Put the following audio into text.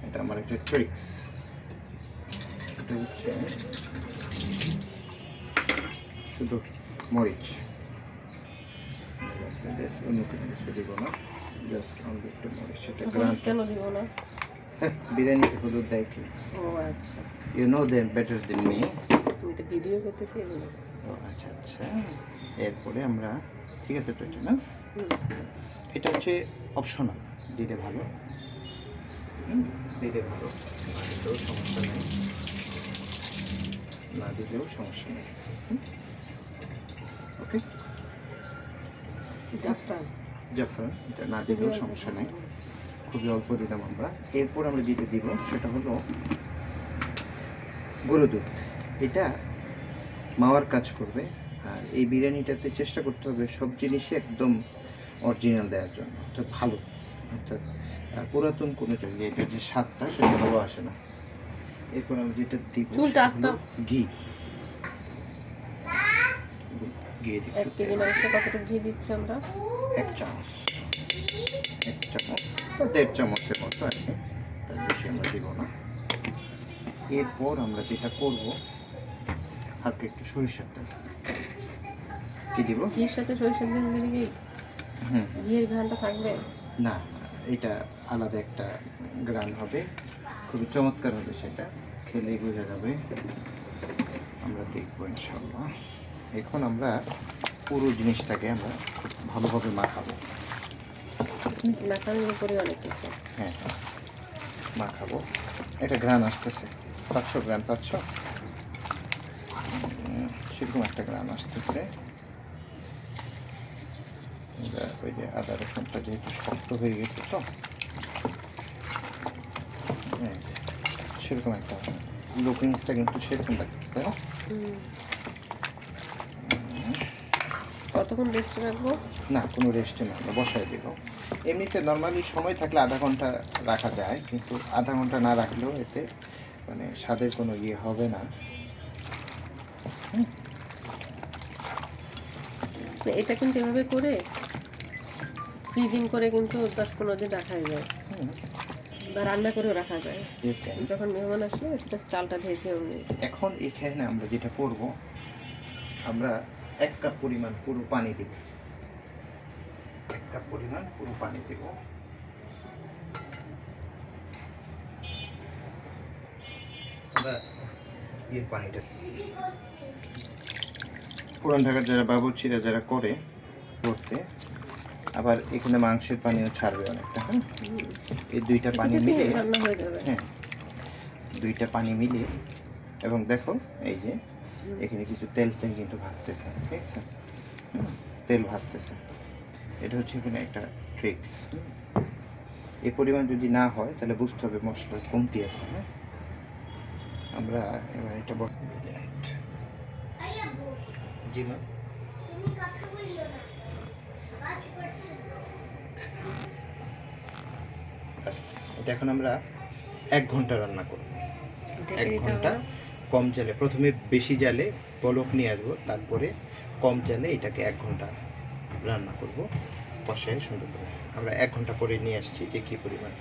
এটা আমার একটা ট্রিক্স। এটা হচ্ছে শুধু মরিচ, অন্য কিছু দিব না, জাস্ট অল্প একটু মরিচ। এটা গ্রান কেন দিব না? বিরিয়ানিতে হলুদ দেয় কি? ও আচ্ছা, you know then better than me. তুমি তো ভিডিও করতেছি এগুলো। ও আচ্ছা আচ্ছা। এরপরে আমরা, ঠিক আছে তো এটা না, এটা হচ্ছে অপশনাল, দিলে ভালো, দিলে ভালো, না দিলেও সমস্যা নেই, না দিলেও সমস্যা নেই। ওকে, জাফরান জাফরান এটা না দিলেও সমস্যা নেই, খুবই অল্প দিলাম আমরা। এরপর আমরা যেটা দিব সেটা হলো গরু দুধ। এটা মাওয়ার কাজ করবে। আর এই বিরিয়ানিটাতে চেষ্টা করতে হবে সব জিনিসই একদম অরিজিনাল দেওয়ার জন্য, অর্থাৎ ভালো, অর্থাৎ পুরাতন কোনো জায়গায় এটার যে স্বাদটা সেটা ভালো আসে না। এরপর আমরা যেটা দিব ঘি। ঘি দিই 1 কেজি মাংস কতটুকু ঘি দিচ্ছি আমরা? 1 চামচ, 1 চামচ বা 1.5 চামচের মতো আর কি, তার বেশি আমরা দিব না। এরপর আমরা যেটা করব, হালকা একটু সরিষার তেল। কি দিব? ঘির সাথে সরিষার তেল দিলে কি ঘিয়ের ঘ্রাণটা থাকবে? না, এটা আলাদা একটা গ্রান হবে, খুবই চমৎকার হবে, সেটা খেলেই বোঝা যাবে। আমরা দেখবো ইনশাল্লাহ। এখন আমরা পুরো জিনিসটাকে আমরা খুব ভালোভাবে মাখাবো। মাখানোর উপরে অনেক কিছু। হ্যাঁ হ্যাঁ, মাখাবো। একটা গ্রান আসতেছে, 500 গ্রাম, 500 সেরকম একটা গ্রান আসতেছে। ওই যে আদা রসুনটা যেহেতু শক্ত হয়ে গেছে, তো সেরকম একটা লুকিংসটা কিন্তু সেরকম লাগতেছে, তাই না? কতক্ষণ রেস্টে রাখবো? না, কোনো রেস্টে না, আমরা বসাই দেব। এমনিতে নর্মালি সময় থাকলে আধা ঘন্টা রাখা যায়, কিন্তু আধা ঘন্টা না রাখলেও এতে মানে স্বাদের কোনো ইয়ে হবে না। এটা কিন্তু এভাবে করে ফ্রিজিং করে কিন্তু 10-15 দিন রাখা যায়, বা রান্না করেও রাখা যায়। যখন মেহমান আসলে এটা চালটা ভেজে নিই। এখন এখানে আমরা যেটা করব, আমরা 1 কাপ পরিমাণ পুরো পানি দেব, 1 কাপ পরিমাণ পুরো পানি দেব। আমরা এই পানিটা পুরান ঢাকার যারা বাবুর্চিরা যারা করে করতে, আবার এখানে মাংসের পানিও ছাড়বে অনেকটা। হ্যাঁ, এই দুইটা পানি মিলে রান্না হয়ে যাবে। হ্যাঁ, দুইটা পানি মিলে, এবং দেখো এই যে এখানে কিছু তেল তেল কিন্তু ভাসতেছে, ঠিক আছে? তেল ভাসতেছে, এটা হচ্ছে এখানে একটা ট্রিক্স। এই পরিমাণ যদি না হয় তাহলে বুঝতে হবে মশলা কমতি আছে। হ্যাঁ, আমরা এবার এটা জি মা, এটা এখন আমরা 1 ঘন্টা রান্না করব। 1 ঘন্টা কম জালে, প্রথমে বেশি জালে পলক নিয়ে আসবো, তারপরে কম জালে এটাকে 1 ঘন্টা রান্না করব, কষায় সুন্দর করে। আমরা 1 ঘন্টা পরে নিয়ে আসছি যে কী পরিমাণ।